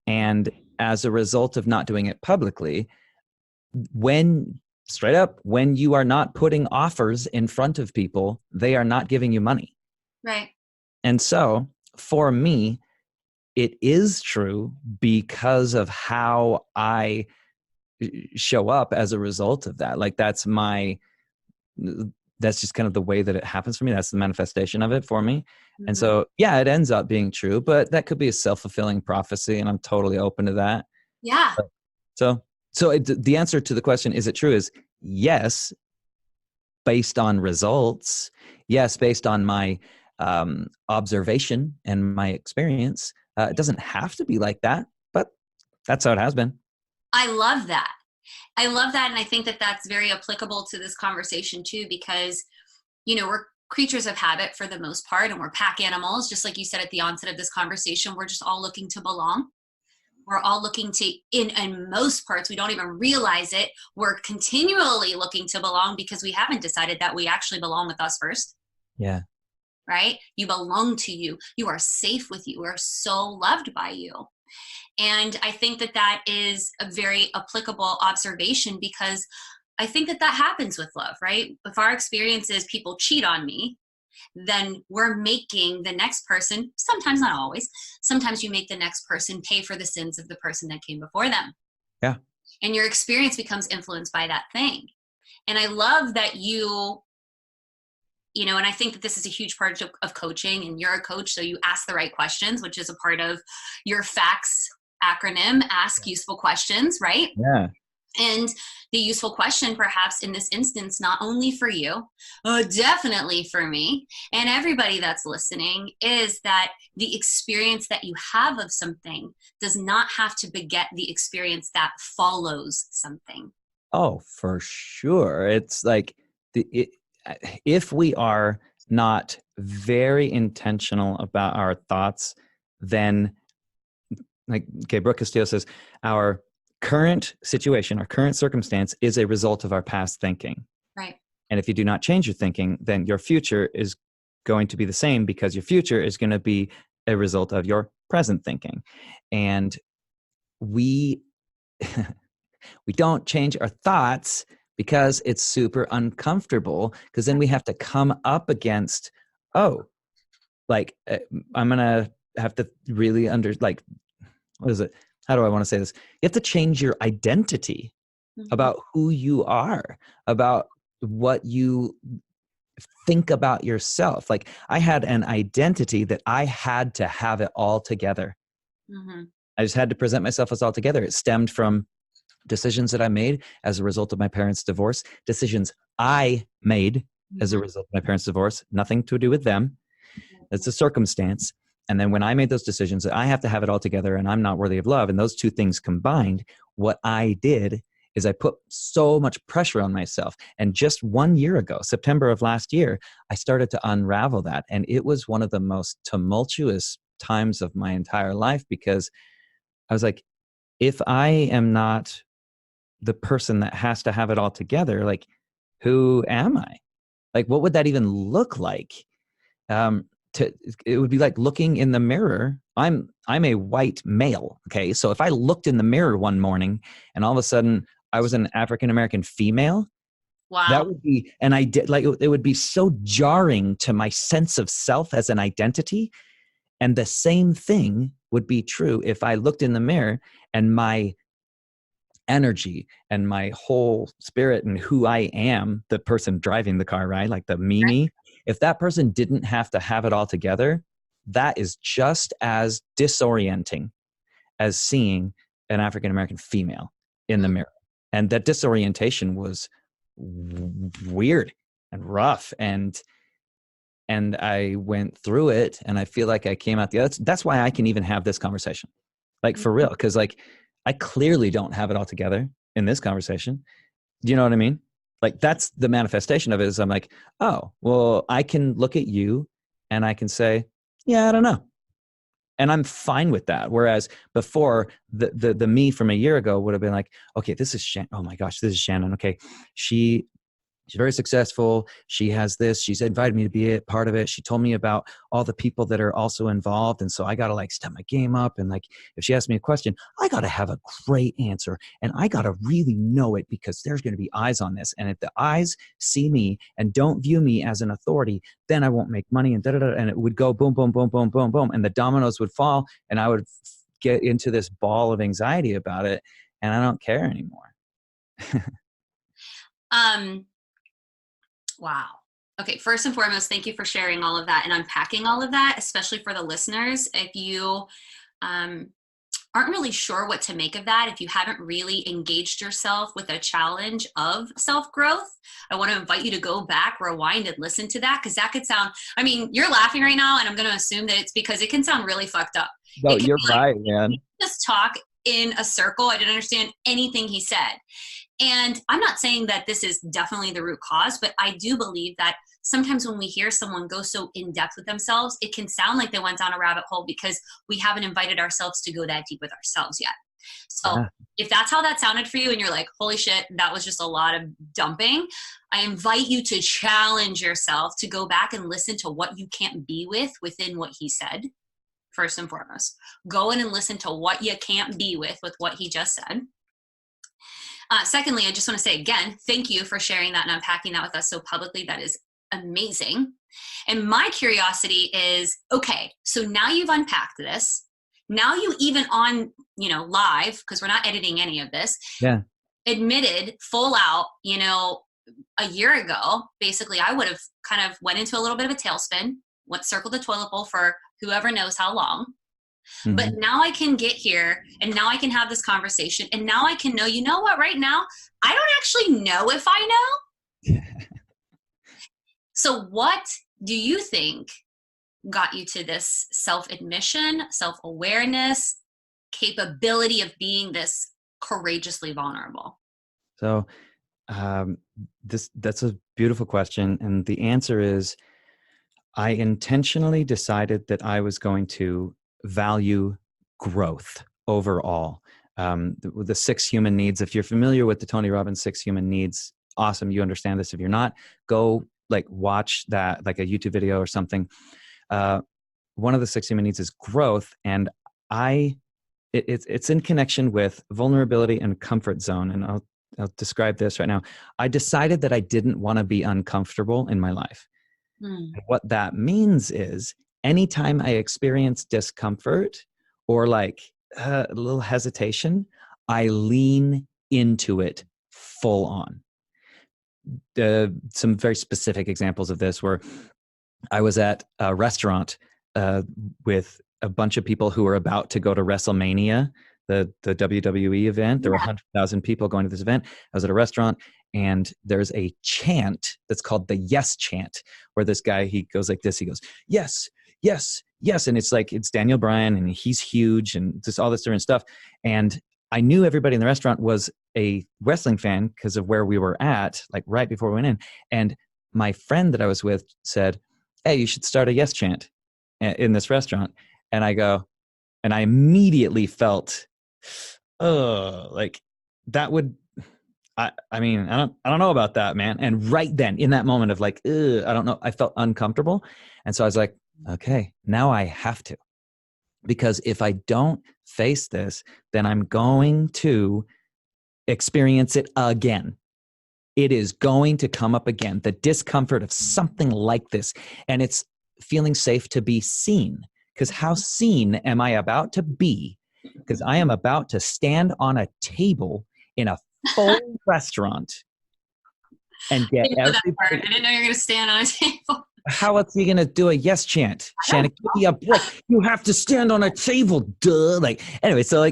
And as a result of not doing it publicly, when straight up, when you are not putting offers in front of people, they are not giving you money. Right. And so for me, it is true because of how I show up as a result of that. Like that's just kind of the way that it happens for me. That's the manifestation of it for me. Mm-hmm. And so, yeah, it ends up being true, but that could be a self-fulfilling prophecy, and I'm totally open to that. Yeah. The answer to the question, is it true, is yes, based on results. Yes, based on my observation and my experience. It doesn't have to be like that, but that's how it has been. I love that. I love that. And I think that that's very applicable to this conversation too, because, we're creatures of habit for the most part, and we're pack animals. Just like you said at the onset of this conversation, we're just all looking to belong. We're all looking to, in most parts, we don't even realize it. We're continually looking to belong because we haven't decided that we actually belong with us first. Yeah. Right? You belong to you. You are safe with you. We're so loved by you. And I think that that is a very applicable observation, because I think that that happens with love, right? If our experience is people cheat on me, then we're making the next person, sometimes not always, sometimes you make the next person pay for the sins of the person that came before them. Yeah. And your experience becomes influenced by that thing. And I love that and I think that this is a huge part of coaching, and you're a coach, so you ask the right questions, which is a part of your F.A.C.T.S acronym, ask useful questions, right? Yeah. And the useful question, perhaps in this instance, not only for you, definitely for me and everybody that's listening, is that the experience that you have of something does not have to beget the experience that follows something. Oh, for sure. It's like if we are not very intentional about our thoughts, then Brooke Castillo says, our current situation, our current circumstance is a result of our past thinking. Right. And if you do not change your thinking, then your future is going to be the same, because your future is going to be a result of your present thinking. And we don't change our thoughts because it's super uncomfortable, because then we have to come up against, I'm going to have to really what is it? How do I want to say this? You have to change your identity about who you are, about what you think about yourself. Like, I had an identity that I had to have it all together. Mm-hmm. I just had to present myself as all together. It stemmed from decisions that I made as a result of my parents' divorce, decisions I made as a result of my parents' divorce, nothing to do with them. It's a circumstance. And then when I made those decisions that I have to have it all together and I'm not worthy of love, and those two things combined, what I did is I put so much pressure on myself. And just 1 year ago, September of last year, I started to unravel that. And it was one of the most tumultuous times of my entire life, because I was like, if I am not the person that has to have it all together, like, who am I? Like, what would that even look like? Um, it would be like looking in the mirror. I'm a white male. Okay. So if I looked in the mirror one morning and all of a sudden I was an African American female, that Wow. would be, and I did like, it would be so jarring to my sense of self as an identity. And the same thing would be true if I looked in the mirror and my energy and my whole spirit and who I am, the person driving the car, right? Like the me, if that person didn't have to have it all together, that is just as disorienting as seeing an African American female in the mirror. And that disorientation was weird and rough, and I went through it, and I feel like I came out the other. That's why I can even have this conversation, like for real, because like I clearly don't have it all together in this conversation. Do you know what I mean? Like that's the manifestation of it. Is I'm like, oh, well, I can look at you and I can say, yeah, I don't know, and I'm fine with that. Whereas before, the me from a year ago would have been like, okay, this is Shannon. Oh my gosh, this is Shannon. Okay, she's very successful. She has this. She's invited me to be a part of it. She told me about all the people that are also involved. And so I got to like step my game up. And like, if she asks me a question, I got to have a great answer. And I got to really know it because there's going to be eyes on this. And if the eyes see me and don't view me as an authority, then I won't make money and da-da-da. And it would go boom, boom, boom, boom, boom, boom. And the dominoes would fall. And I would get into this ball of anxiety about it. And I don't care anymore. Wow. Okay. First and foremost, thank you for sharing all of that and unpacking all of that, especially for the listeners. If you aren't really sure what to make of that, if you haven't really engaged yourself with a challenge of self-growth, I want to invite you to go back, rewind, and listen to that, because that could sound, I mean, you're laughing right now, and I'm going to assume that it's because it can sound really fucked up. No, you're right, man. Just talk in a circle. I didn't understand anything he said. And I'm not saying that this is definitely the root cause, but I do believe that sometimes when we hear someone go so in depth with themselves, it can sound like they went down a rabbit hole because we haven't invited ourselves to go that deep with ourselves yet. So if that's how that sounded for you and you're like, holy shit, that was just a lot of dumping, I invite you to challenge yourself to go back and listen to what you can't be with within what he said. First and foremost, go in and listen to what you can't be with what he just said. Secondly, I just want to say again, thank you for sharing that and unpacking that with us so publicly. That is amazing. And my curiosity is, okay, so now you've unpacked this. Now you even on, live, because we're not editing any of this. Yeah. Admitted full out, a year ago, basically, I would have kind of went into a little bit of a tailspin, circled the toilet bowl for whoever knows how long. Mm-hmm. But now I can get here and now I can have this conversation and now I can know, you know what, right now, I don't actually know if I know. So what do you think got you to this self-admission, self-awareness, capability of being this courageously vulnerable? So that's a beautiful question. And the answer is, I intentionally decided that I was going to value growth overall. The 6 human needs, if you're familiar with the Tony Robbins 6 human needs, awesome. You understand this. If you're not, go like watch that, like a YouTube video or something. One of the 6 human needs is growth. And it's in connection with vulnerability and comfort zone. And I'll describe this right now. I decided that I didn't want to be uncomfortable in my life. And what that means is anytime I experience discomfort or like a little hesitation, I lean into it full on. Some very specific examples of this were I was at a restaurant with a bunch of people who were about to go to WrestleMania, the WWE event. There were 100,000 people going to this event. I was at a restaurant and there's a chant that's called the yes chant, where this guy, he goes like this. He goes, yes, yes, yes. And it's like, it's Daniel Bryan and he's huge and just all this different stuff. And I knew everybody in the restaurant was a wrestling fan because of where we were at, like right before we went in. And my friend that I was with said, hey, you should start a yes chant in this restaurant. And I go, and I immediately felt, oh, like that would, I mean, I don't know about that, man. And right then, in that moment of like, I don't know, I felt uncomfortable. And so I was like, okay, now I have to, because if I don't face this, then I'm going to experience it again. It is going to come up again, the discomfort of something like this. And it's feeling safe to be seen. Because how seen am I about to be? Because I am about to stand on a table in a full restaurant and get I everybody. didn't know you were going to stand on a table. How else are you gonna do a yes chant? Shannon, give me a break. You have to stand on a table, duh. Like, anyway, so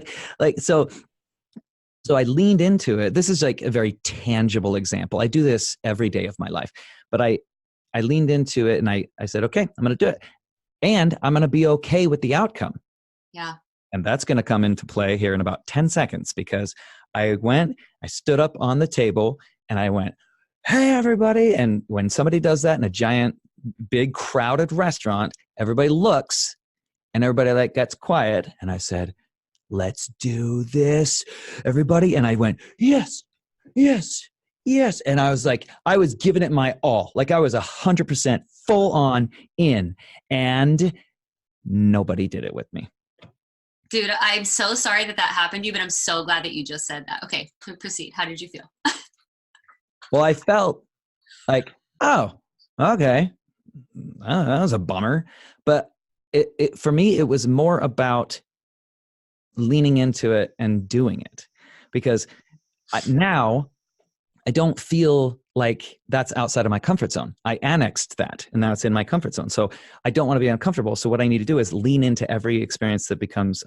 I leaned into it. This is like a very tangible example. I do this every day of my life, but I leaned into it and I said, okay, I'm gonna do it. And I'm gonna be okay with the outcome. Yeah. And that's gonna come into play here in about 10 seconds, because I stood up on the table and I went, hey, everybody. And when somebody does that in a giant, big crowded restaurant, everybody looks and everybody like gets quiet. And I said, let's do this, everybody. And I went, yes, yes, yes. And I was like, I was giving it my all. Like I was 100% full on in, and nobody did it with me. Dude, I'm so sorry that happened to you, but I'm so glad that you just said that. Okay, proceed. How did you feel? Well, I felt like, oh, okay. That was a bummer. But for me, it was more about leaning into it and doing it, because now I don't feel like that's outside of my comfort zone. I annexed that and now it's in my comfort zone. So I don't want to be uncomfortable. So what I need to do is lean into every experience that becomes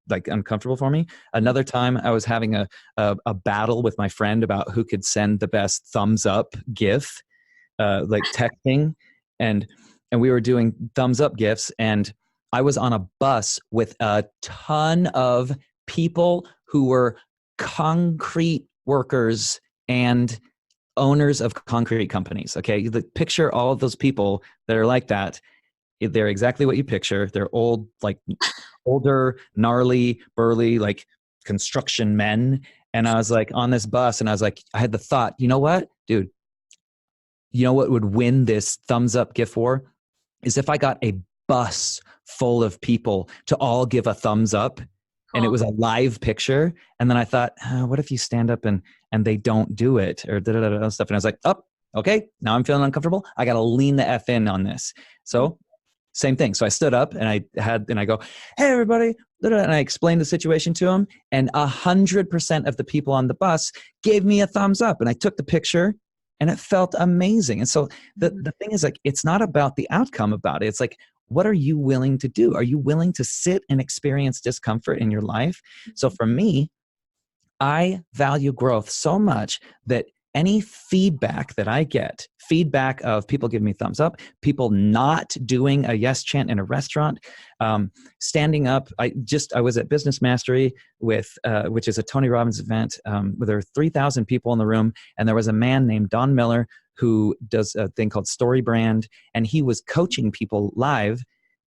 uncomfortable for me. Another time I was having a battle with my friend about who could send the best thumbs up gif, like texting, and we were doing thumbs up gifs, and I was on a bus with a ton of people who were concrete workers and owners of concrete companies. Okay, picture all of those people that are like that. They're exactly what you picture. They're old, like older, gnarly, burly, like construction men. And I was like on this bus, and I was like, I had the thought, you know what, dude? You know what would win this thumbs up gift war is if I got a bus full of people to all give a thumbs up. And it was a live picture. And then I thought, what if you stand up and they don't do it, or stuff. And I was like, oh, okay, now I'm feeling uncomfortable. I got to lean the F in on this. So same thing. So I stood up and I go, hey, everybody. And I explained the situation to them. And 100% of the people on the bus gave me a thumbs up. And I took the picture and it felt amazing. And so the thing is, like, it's not about the outcome about it. It's like, what are you willing to do? Are you willing to sit and experience discomfort in your life? So for me, I value growth so much that any feedback that I get, feedback of people giving me thumbs up, people not doing a yes chant in a restaurant, standing up. I was at Business Mastery with, which is a Tony Robbins event, where there were 3,000 people in the room, and there was a man named Don Miller who does a thing called Story Brand, and he was coaching people live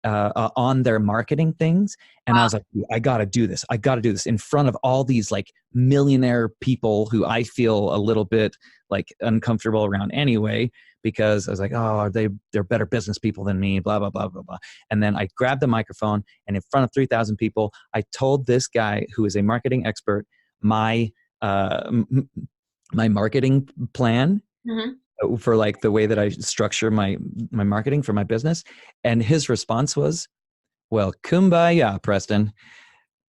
on their marketing things. And I was like, I got to do this. I got to do this in front of all these like millionaire people who I feel a little bit like uncomfortable around anyway, because I was like, oh, they're better business people than me, blah, blah, blah, blah, blah. And then I grabbed the microphone, and in front of 3,000 people, I told this guy who is a marketing expert, my marketing plan. Mm-hmm. For like the way that I structure my marketing for my business. And his response was, well, kumbaya, Preston.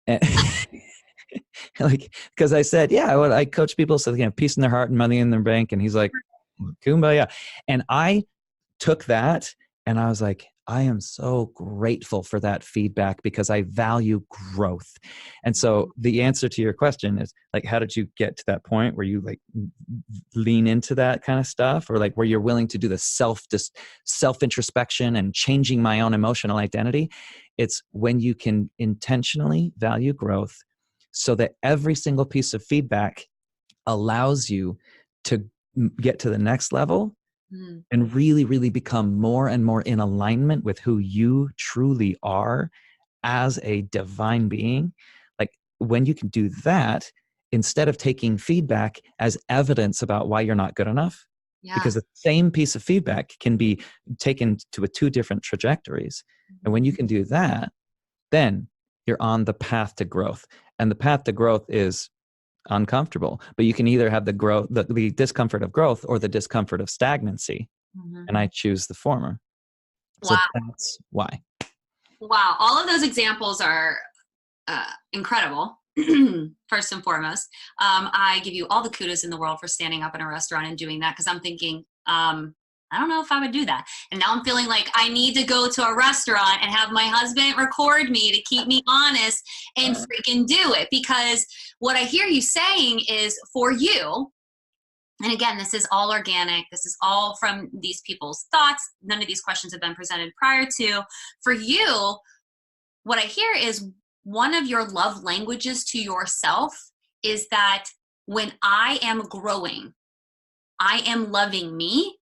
Like, because I said, yeah, well, I coach people so they can have peace in their heart and money in their bank. And he's like, kumbaya. And I took that and I was like, I am so grateful for that feedback, because I value growth. And so the answer to your question is like, how did you get to that point where you like lean into that kind of stuff, or like where you're willing to do the self introspection and changing my own emotional identity? It's when you can intentionally value growth so that every single piece of feedback allows you to get to the next level and really, really become more and more in alignment with who you truly are as a divine being. Like when you can do that, instead of taking feedback as evidence about why you're not good enough, Yeah. because the same piece of feedback can be taken to two different trajectories. And when you can do that, then you're on the path to growth. And the path to growth is uncomfortable, but you can either have the growth, the discomfort of growth, or the discomfort of stagnancy. And I choose the former. So Wow. that's why. Wow. All of those examples are incredible. First and foremost, I give you all the kudos in the world for standing up in a restaurant and doing that, because I'm thinking, I don't know if I would do that. And now I'm feeling like I need to go to a restaurant and have my husband record me to keep me honest and freaking do it. Because what I hear you saying is, for you, and again, this is all organic, this is all from these people's thoughts, none of these questions have been presented prior to. For you, what I hear is, one of your love languages to yourself is that when I am growing, I am loving me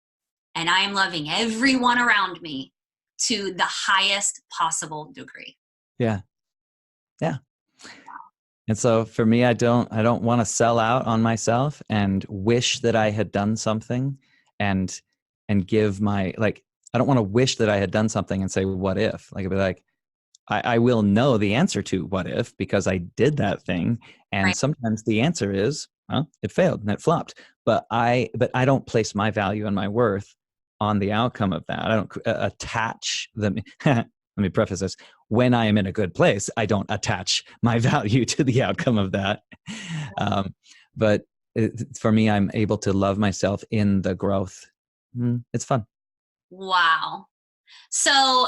and I am loving everyone around me to the highest possible degree. Yeah. Yeah. And so for me, I don't want to sell out on myself and wish that I had done something and give my, like, I don't want to wish that I had done something and say, what if? Like, I'd be like, I will know the answer to what if, because I did that thing. And Right. sometimes the answer is, well, it failed and it flopped. But I don't place my value and my worth on the outcome of that. I don't attach them. Let me preface this. When I am in a good place, I don't attach my value to the outcome of that. But for me, I'm able to love myself in the growth. It's fun. Wow. So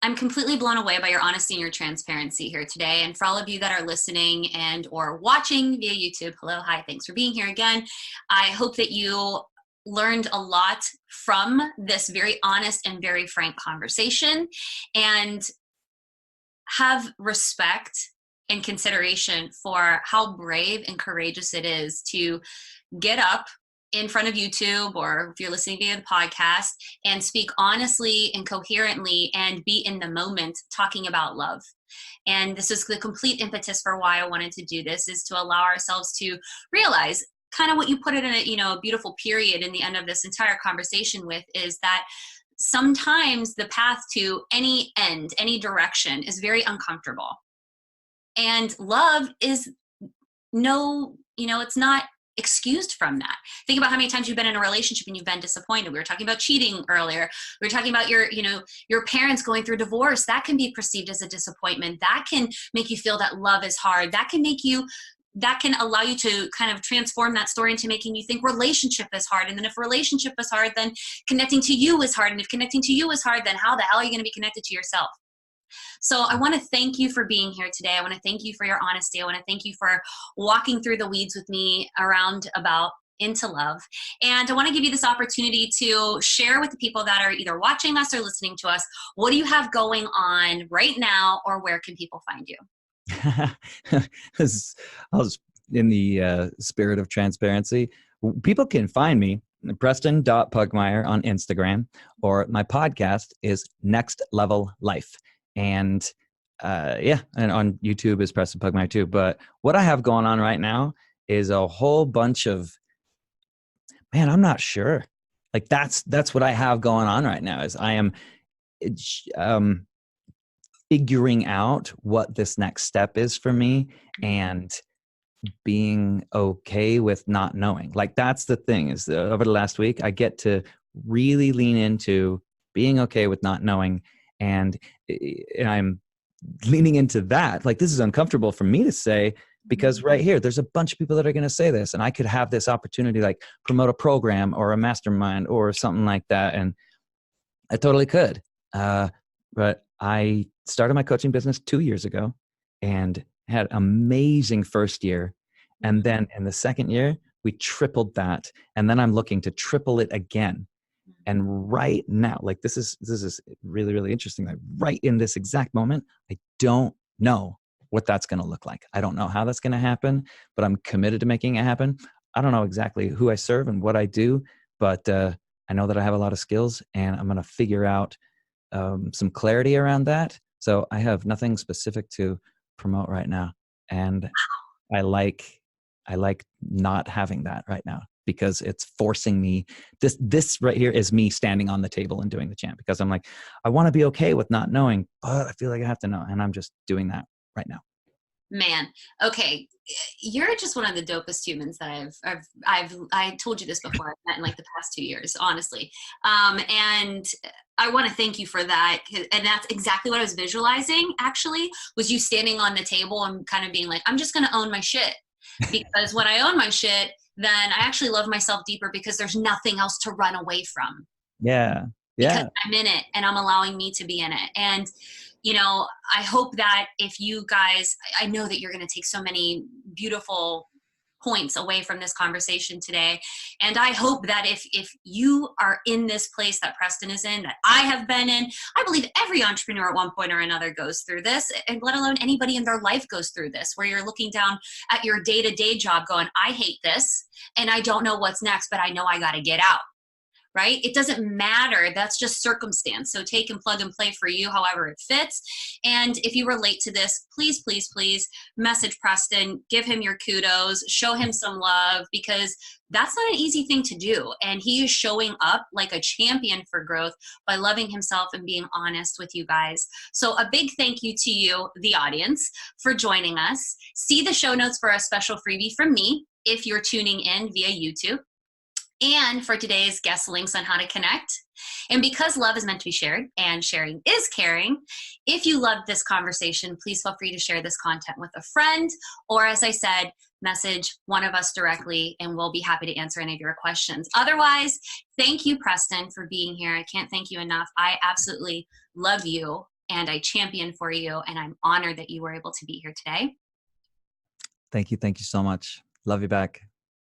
I'm completely blown away by your honesty and your transparency here today. And for all of you that are listening and or watching via YouTube, hello, hi, thanks for being here again. I hope that you learned a lot from this very honest and very frank conversation, and have respect and consideration for how brave and courageous it is to get up in front of YouTube, or if you're listening via the podcast, and speak honestly and coherently and be in the moment talking about love. And this is the complete impetus for why I wanted to do this, is to allow ourselves to realize kind of what you put it in a beautiful period in the end of this entire conversation with, is that sometimes the path to any end, any direction, is very uncomfortable. And love is it's not excused from that. Think about how many times you've been in a relationship and you've been disappointed. We were talking about cheating earlier. We were talking about your parents going through divorce. That can be perceived as a disappointment. That can make you feel that love is hard. That can allow you to kind of transform that story into making you think relationship is hard. And then if relationship is hard, then connecting to you is hard. And if connecting to you is hard, then how the hell are you going to be connected to yourself? So I want to thank you for being here today. I want to thank you for your honesty. I want to thank you for walking through the weeds with me around about into love. And I want to give you this opportunity to share with the people that are either watching us or listening to us, what do you have going on right now, or where can people find you? I was in the spirit of transparency. People can find me, Preston.Pugmire on Instagram, or my podcast is Next Level Life. And and on YouTube is Preston Pugmire too. But what I have going on right now is a whole bunch of, man, I'm not sure. Like that's what I have going on right now, is I am figuring out what this next step is for me, and being okay with not knowing. Like that's the thing, is that over the last week, I get to really lean into being okay with not knowing. And I'm leaning into that. Like, this is uncomfortable for me to say, because right here, there's a bunch of people that are going to say this, and I could have this opportunity, like promote a program or a mastermind or something like that. And I totally could. But I started my coaching business 2 years ago and had an amazing first year. And then in the second year, we tripled that. And then I'm looking to triple it again. And right now, like this is really, really interesting. Like right in this exact moment, I don't know what that's going to look like. I don't know how that's going to happen, but I'm committed to making it happen. I don't know exactly who I serve and what I do, but I know that I have a lot of skills, and I'm going to figure out some clarity around that. So I have nothing specific to promote right now. And I like not having that right now, because it's forcing me. This right here is me standing on the table and doing the chant, because I'm like, I want to be okay with not knowing, but I feel like I have to know. And I'm just doing that right now. Man, okay, you're just one of the dopest humans that I told you this before. I've met in like the past 2 years, honestly, and I want to thank you for that. And that's exactly what I was visualizing. Actually, was you standing on the table and kind of being like, I'm just going to own my shit, because when I own my shit, then I actually love myself deeper, because there's nothing else to run away from. Yeah. Because Yeah. I'm in it and I'm allowing me to be in it. And, you know, I hope that if you guys, I know that you're going to take so many beautiful points away from this conversation today. And I hope that if you are in this place that Preston is in, that I have been in, I believe every entrepreneur at one point or another goes through this, and let alone anybody in their life goes through this, where you're looking down at your day-to-day job going, I hate this and I don't know what's next, but I know I got to get out. Right? It doesn't matter. That's just circumstance. So take and plug and play for you, however it fits. And if you relate to this, please, please, please message Preston, give him your kudos, show him some love, because that's not an easy thing to do. And he is showing up like a champion for growth by loving himself and being honest with you guys. So a big thank you to you, the audience, for joining us. See the show notes for a special freebie from me if you're tuning in via YouTube, and for today's guest links on how to connect. And because love is meant to be shared and sharing is caring, if you loved this conversation, please feel free to share this content with a friend, or as I said, message one of us directly and we'll be happy to answer any of your questions. Otherwise, thank you, Preston, for being here. I can't thank you enough. I absolutely love you and I champion for you, and I'm honored that you were able to be here today. Thank you. Thank you so much. Love you back.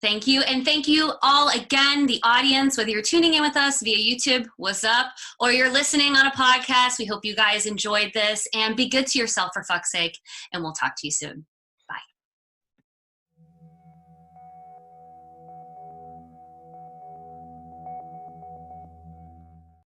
Thank you. And thank you all again, the audience, whether you're tuning in with us via YouTube, what's up, or you're listening on a podcast. We hope you guys enjoyed this, and be good to yourself for fuck's sake. And we'll talk to you soon.